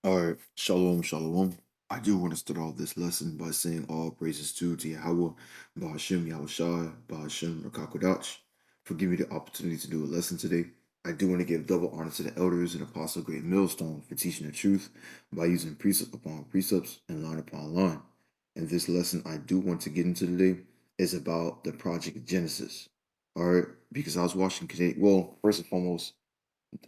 All right, shalom, shalom. I do want to start off this lesson by saying all praises to YAHAWAH, BAHASHAM, YAHAWASHI, BAHASHAM, QADASH, for giving me the opportunity to do a lesson today. I do want to give double honor to the elders and Apostle Great Millstone for teaching the truth by using precept upon precepts and line upon line. And this lesson I do want to get into today is about the Project Genesis. All right, because I was watching today. Well, first and foremost,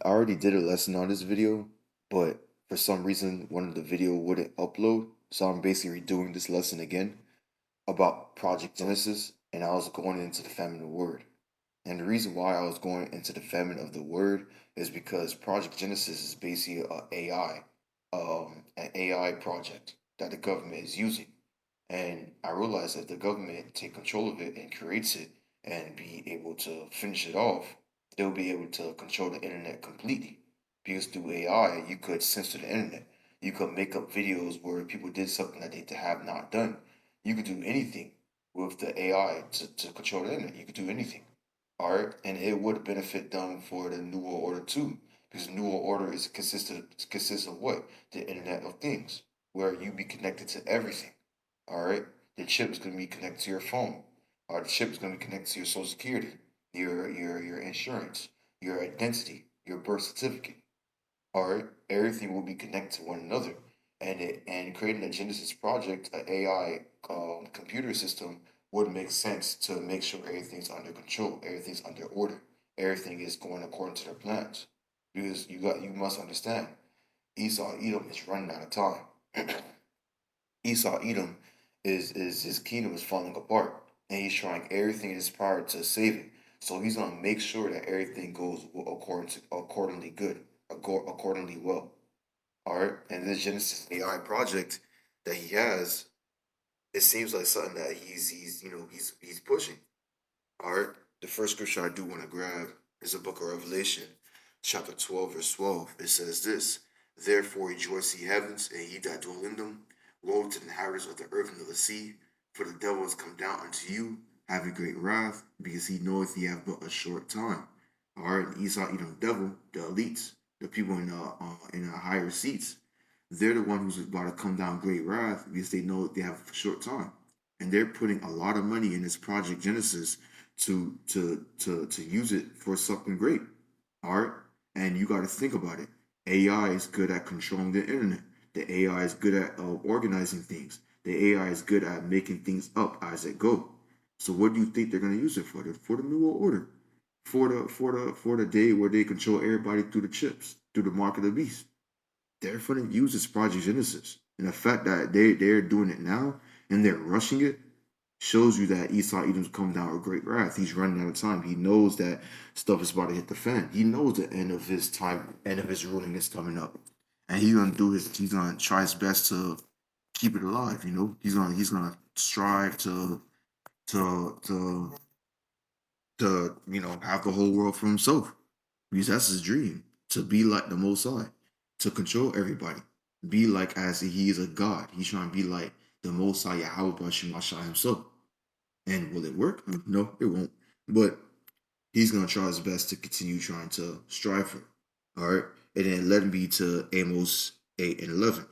I already did a lesson on this video, but for some reason, one of the video wouldn't upload. So I'm basically redoing this lesson again about Project Genesis, and I was going into the famine of the word. And the reason why I was going into the famine of the word is because Project Genesis is basically an AI project that the government is using. And I realized that the government take control of it and creates it and be able to finish it off, they'll be able to control the internet completely. Because through AI, you could censor the internet. You could make up videos where people did something that they have not done. You could do anything with the AI to control the internet. You could do anything. All right. And it would benefit them for the New World Order too. Because New World Order consists of what? The Internet of Things, where you be connected to everything. All right. The chip is going to be connected to your phone. Or the chip is going to be connected to your social security, your insurance, your identity, your birth certificate. All right. Everything will be connected to one another. And creating a Genesis project, an AI computer system, would make sense to make sure everything's under control, everything's under order, everything is going according to their plans. Because you must understand, Esau Edom is running out of time. Esau Edom is his kingdom is falling apart, and he's trying everything in his power to save it. So he's gonna make sure that everything goes accordingly good, accordingly well. All right, and this Genesis AI project that he has, it seems like something that he's pushing. All right, the first scripture I do want to grab is the book of Revelation, chapter 12, verse 12. It says this: Therefore rejoice, ye heavens, and ye that dwell in them. Woe to the inhabitants of the earth and of the sea, for the devil is come down unto you, having great wrath, because he knoweth ye have but a short time. All right, and Esau, Edom, devil, the elites, the people in the higher seats, they're the one who's about to come down great wrath because they know that they have a short time, and they're putting a lot of money in this Project Genesis to use it for something great. All right, and you got to think about it. AI is good at controlling the internet. The AI is good at organizing things. The AI is good at making things up as it go. So what do you think they're gonna use it for? For the New World Order, for the day where they control everybody through the chips, through the mark of the beast. They're gonna use this Project Genesis, and the fact that they're doing it now and they're rushing it shows you that Esau Edom's come down with great wrath. He's running out of time. He knows that stuff is about to hit the fan. He knows the end of his time, end of his ruling is coming up, and he's gonna try his best to keep it alive. He's gonna strive to to to have the whole world for himself, because that's his dream, to be like the Most High, to control everybody, be like as he is a god. He's trying to be like the Most High YAHAWASHI himself. And will it work? No, it won't. But he's gonna try his best to continue trying to strive for it. All right. And then let him be to Amos 8 and 11.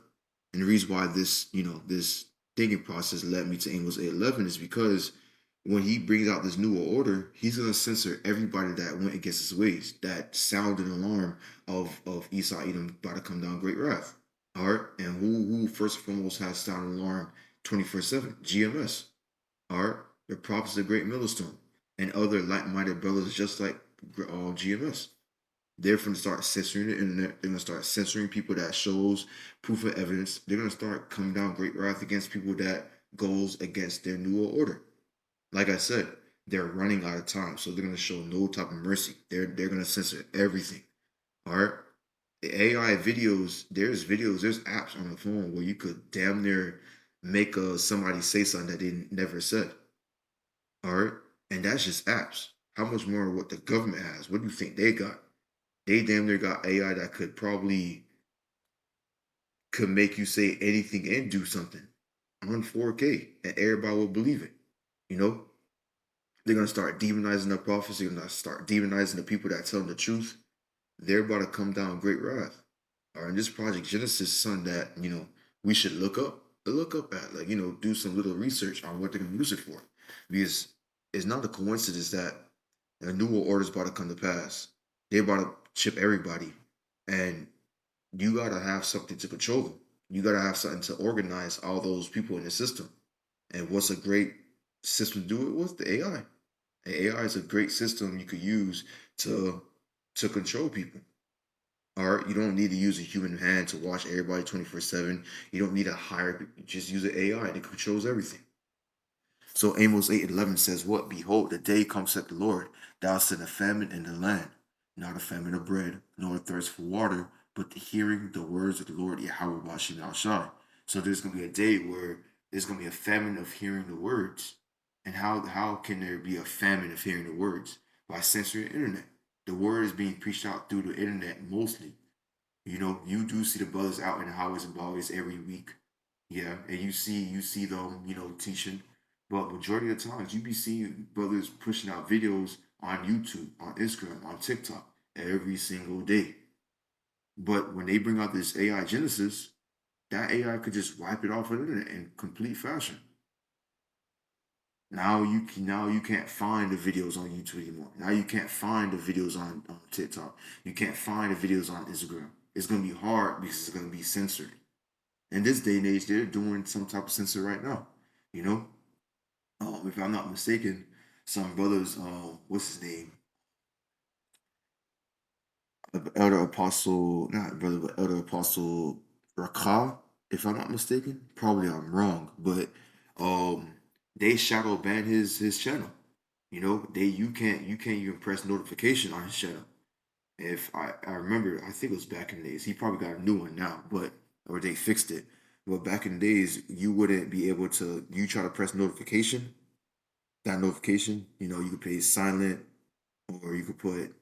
And the reason why this thinking process led me to Amos 8:11 is because when he brings out this new order, he's gonna censor everybody that went against his ways, that sounded an alarm of Esau Edom about to come down great wrath. All right. And who first and foremost has sound alarm 24/7? GMS. All right. The prophets of GREATMILLSTONE and other like-minded brothers just like GMS. They're going to start censoring the internet. They're going to start censoring people that shows proof of evidence. They're going to start coming down great wrath against people that goes against their new world order. Like I said, they're running out of time, so they're going to show no type of mercy. They're going to censor everything. All right. The AI videos, there's apps on the phone where you could damn near make somebody say something that they never said. All right. And that's just apps. How much more what the government has? What do you think they got? They damn near got AI that could make you say anything and do something on 4K, and everybody will believe it. You know, they're gonna start demonizing the prophets. They're gonna start demonizing the people that tell them the truth. They're about to come down great wrath. And this Project Genesis is something that, we should look up at, like, do some little research on what they're gonna use it for. Because it's not a coincidence that a new world order is about to come to pass. They're about to chip everybody. And you gotta have something to control them. You gotta have something to organize all those people in the system. And what's a great system to do it with? The AI. The AI is a great system you could use to control people. All right, you don't need to use a human hand to watch everybody 24/7. You don't need to hire, just use an AI that controls everything. So Amos 8:11 says, "What? Behold, the day comes," said the Lord, "thou send a famine in the land, not a famine of bread, nor a thirst for water, but the hearing the words of the Lord YAHAWASHI." So there's gonna be a day where there's gonna be a famine of hearing the words. And how can there be a famine of hearing the words? By censoring the internet. The word is being preached out through the internet mostly. You do see the brothers out in the highways and byways every week. Yeah, and you see them, teaching. But majority of the times you be seeing brothers pushing out videos on YouTube, on Instagram, on TikTok every single day. But when they bring out this AI Genesis, that AI could just wipe it off of the internet in complete fashion. Now you can't find the videos on YouTube anymore. Now you can't find the videos on TikTok. You can't find the videos on Instagram. It's gonna be hard because it's gonna be censored. In this day and age, they're doing some type of censor right now. You know, if I'm not mistaken, some brothers, what's his name, Elder Apostle, not brother, but Elder Apostle RAWCHAA, if I'm not mistaken. Probably I'm wrong, but um, they shadow ban his channel. You can't even press notification on his channel. If I remember, I think it was back in the days. He probably got a new one now, but or they fixed it. But back in the days, you wouldn't be able to. You try to press notification, that notification. You could put silent, or you could put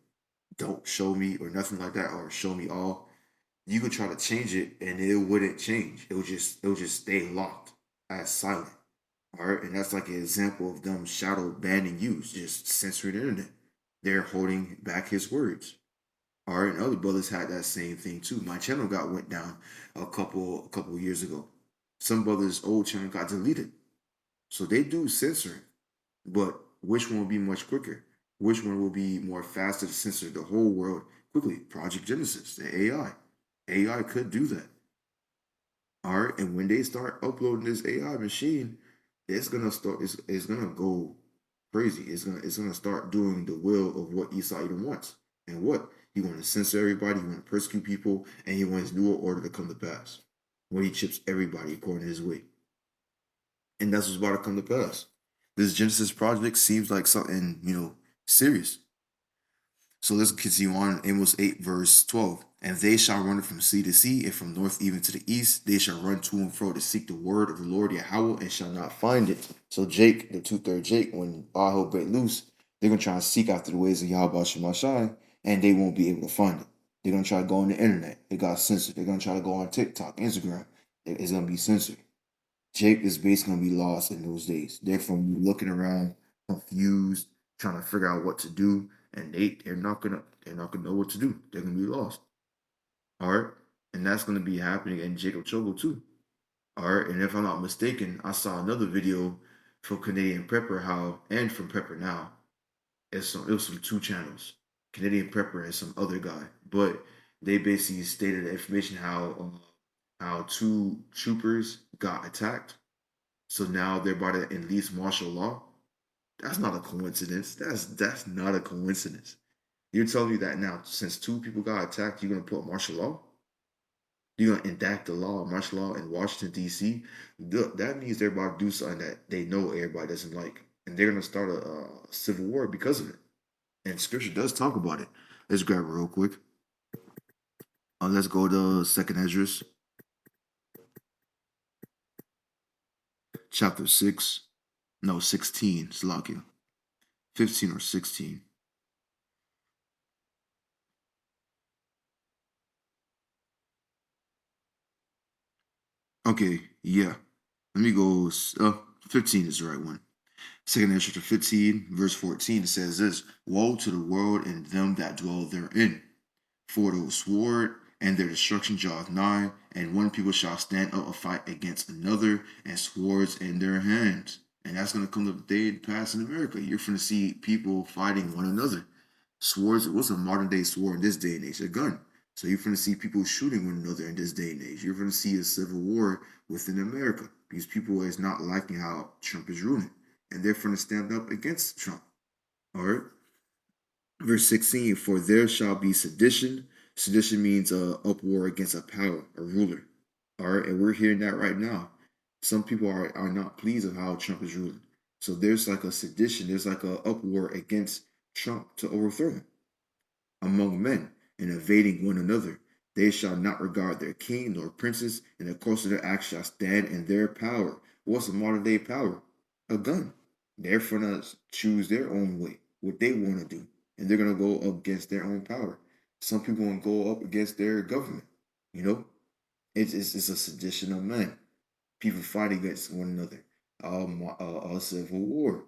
"Don't show me" or nothing like that, or "Show me all." You could try to change it, and it wouldn't change. It would just stay locked as silent. All right, and that's like an example of them shadow banning you, just censoring the internet. They're holding back his words. All right, and other brothers had that same thing too. My channel went down a couple years ago. Some brothers' old channel got deleted, so they do censoring. But which one will be much quicker? Which one will be more faster to censor the whole world quickly? Project Genesis, the AI. AI could do that. All right, and when they start uploading this AI machine, it's gonna go crazy. It's gonna start doing the will of what Esau even wants. And what? He want to censor everybody, he want to persecute people, and he wants new order to come to pass. When he chips everybody according to his way. And that's what's about to come to pass. This Genesis project seems like something, serious. So let's continue on. Amos 8, verse 12. "And they shall run from sea to sea, and from north even to the east. They shall run to and fro to seek the word of the Lord Yahweh, and shall not find it." So Jake, the two-third Jake, when all hell break loose, they're going to try to seek after the ways of Yahweh Shemashai, and they won't be able to find it. They're going to try to go on the internet. It got censored. They're going to try to go on TikTok, Instagram. It's going to be censored. Jake is basically going to be lost in those days. They're from looking around, confused, trying to figure out what to do, and they're not gonna know what to do. They're gonna be lost. All right, and that's gonna be happening in Jacob Chogo too. All right, and if I'm not mistaken, I saw another video from Canadian Prepper and from Prepper Now. It was from two channels, Canadian Prepper and some other guy, but they basically stated the information how two troopers got attacked. So now they're about to enlist martial law. That's not a coincidence. That's not a coincidence. You're telling me that now, since two people got attacked, you're gonna put martial law? You're gonna enact the law of martial law in Washington D.C. That means they're about to do something that they know everybody doesn't like, and they're gonna start a civil war because of it. And Scripture does talk about it. Let's grab it real quick. Let's go to Second Esdras, chapter 6. No, 16. Salakia. 15 or 16. Okay, yeah. Let me go. 15 is the right one. Second Ezra chapter 15, verse 14, it says this: "Woe to the world and them that dwell therein, for the sword and their destruction draweth nigh, and one people shall stand up and fight against another, and swords in their hands. And that's going to come to the day and pass in America. You're going to see people fighting one another. Swords, what's a modern day sword in this day and age? A gun. So you're going to see people shooting one another in this day and age. You're going to see a civil war within America because people is not liking how Trump is ruling. And they're going to stand up against Trump. All right. Verse 16, for there shall be sedition. Sedition means uproar against a power, a ruler. All right, and we're hearing that right now. Some people are not pleased with how Trump is ruling. So there's like a sedition, there's like a uproar against Trump to overthrow him among men and evading one another. They shall not regard their king nor princes, and the course of their acts shall stand in their power. What's a modern day power? A gun. They're gonna choose their own way, what they want to do, and they're gonna go up against their own power. Some people want to go up against their government. You know, it's a sedition of men. People fighting against one another. A civil war.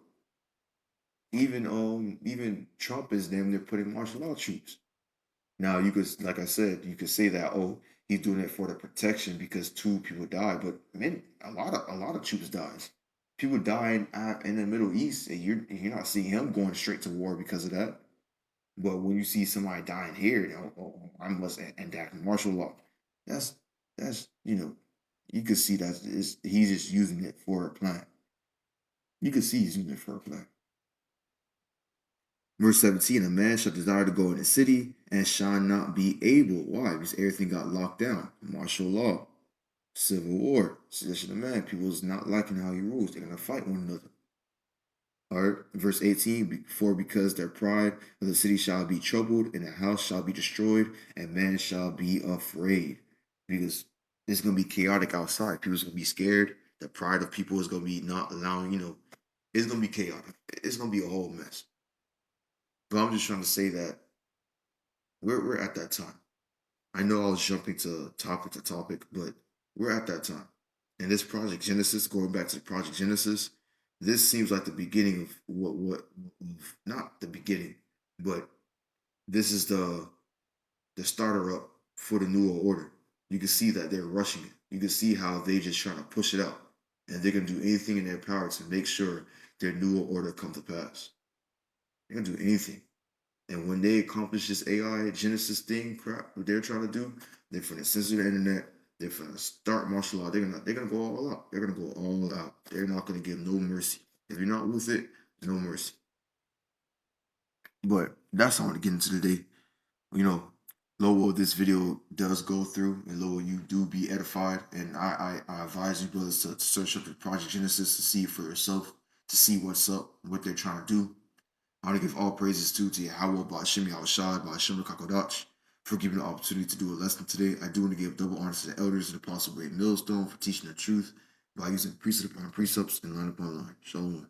Even Trump is them. They're putting martial law troops. Now you could, like I said, you could say that he's doing it for the protection because 2 people died, but man, a lot of troops dies. People dying in the Middle East, and you're not seeing him going straight to war because of that. But when you see somebody dying here, I must enact martial law. That's you could see that he's just using it for a plan. You could see he's using it for a plan. Verse 17, a man shall desire to go in the city and shall not be able. Why? Because everything got locked down. Martial law, civil war, sedition of man. People is not liking how he rules. They're going to fight one another. All right, verse 18, for because their pride of the city shall be troubled, and the house shall be destroyed, and man shall be afraid. Because it's going to be chaotic outside. People's going to be scared. The pride of people is going to be not allowing, it's going to be chaotic. It's going to be a whole mess. But I'm just trying to say that we're at that time. I know I was jumping to topic, but we're at that time. And this Project Genesis, going back to Project Genesis, this seems like the beginning of not the beginning, but this is the starter up for the newer order. You can see that they're rushing it. You can see how they just trying to push it out. And they're gonna do anything in their power to make sure their newer order come to pass. They're gonna do anything. And when they accomplish this AI Genesis thing crap what they're trying to do, they're gonna censor the internet. They're gonna start martial law. They're gonna go all out. They're gonna go all out. They're not gonna give no mercy. If you're not with it, no mercy. But that's all I want to get into today. Low this video does go through, and low you do be edified. And I advise you brothers to search up the Project Genesis to see it for yourself, to see what's up, what they're trying to do. I want to give all praises to YAHAWAH, BAHASHAM, BAHASHAM, QADASH for giving the opportunity to do a lesson today. I do want to give double honor to the elders and Apostle GREATMILLSTONE for teaching the truth by using precept upon precepts and line upon line. Shalom.